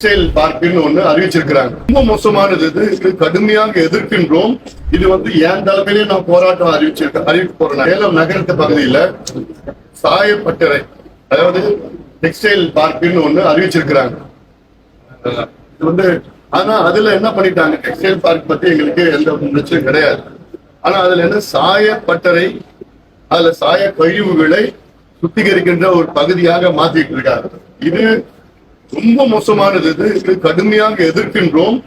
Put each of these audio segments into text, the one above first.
Textile பார்க்குன்னு ஒண்ணு அறிவிச்சிருக்கிறாங்க. ரொம்ப மோசமானது. இது கடுமையாக எதிர்க்கின்றோம். இது என் தலைமையிலே நான் போராட்டம் அறிவிக்க போறேன். சேலம் நகரத்து பகுதியில சாயப்பட்டறை, அதாவது டெக்ஸ்டைல் பார்க்குன்னு ஒண்ணு அறிவிச்சிருக்கிறாங்க. இது ஆனா அதுல என்ன பண்ணிட்டாங்க, டெக்ஸ்டைல் பார்க் பத்தி எங்களுக்கு எந்த பிரச்சனையும் கிடையாது. ஆனா அதுல என்ன சாயப்பட்டறை, அதுல சாய கழிவுகளை சுத்திகரிக்கின்ற ஒரு பகுதியாக மாத்திட்டு இருக்காங்க. இது ரொம்ப மோசமானது. இது கடுமையாக எதிர்க்கின்றோம்.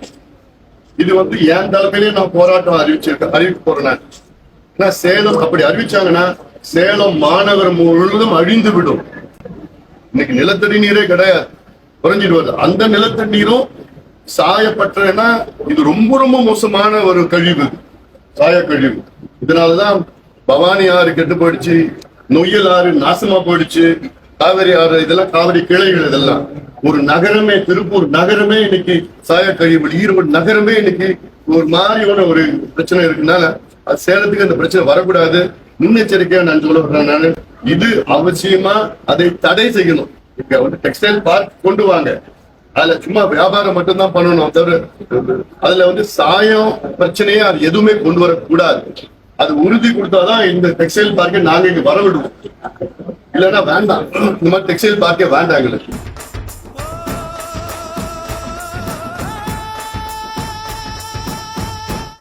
இது என் தலைமையிலே நான் போராட்டம் அறிவிக்க போறேன். சேலம் அப்படி அறிவிச்சாங்கன்னா சேலம் மாநகரம் முழுவதும் அழிந்து விடும். இன்னைக்கு நிலத்தடி நீரே கிடையாது, குறைஞ்சிடுவது. அந்த நிலத்தடி நீரும் சாயப்பட்டறைன்னா இது ரொம்ப ரொம்ப மோசமான ஒரு கழிவு, சாய கழிவு. இதனாலதான் பவானி ஆறு கெட்டு போயிடுச்சு, நொய்யல் ஆறு நாசமா போயிடுச்சு, காவிரி ஆறு இதெல்லாம் காவிரி கிளைகள். இதெல்லாம் ஒரு நகரமே, திருப்பூர் நகரமே இன்னைக்கு சாய கழிவு, ஈரோடு நகரமே இன்னைக்கு ஒரு மாதிரியான ஒரு பிரச்சனை இருக்குனால அது சேலத்துக்கு அந்த பிரச்சனை வரக்கூடாது. முன்னெச்சரிக்கையா நான் சொல்ல, இது அவசியமா அதை தடை செய்யணும். இங்க டெக்ஸ்டைல் பார்க் கொண்டு வாங்க, அதுல சும்மா வியாபாரம் மட்டும்தான் பண்ணணும். தவிர அதுல சாயம் பிரச்சனையே அது எதுவுமே கொண்டு வரக்கூடாது. அது உறுதி கொடுத்தாதான் இந்த டெக்ஸ்டைல் பார்க்கை நாங்க இங்க வரவிடுவோம். இல்லைன்னா வேண்டாம், இந்த மாதிரி டெக்ஸ்டைல் பார்க்கே வேண்டாம் எங்களுக்கு.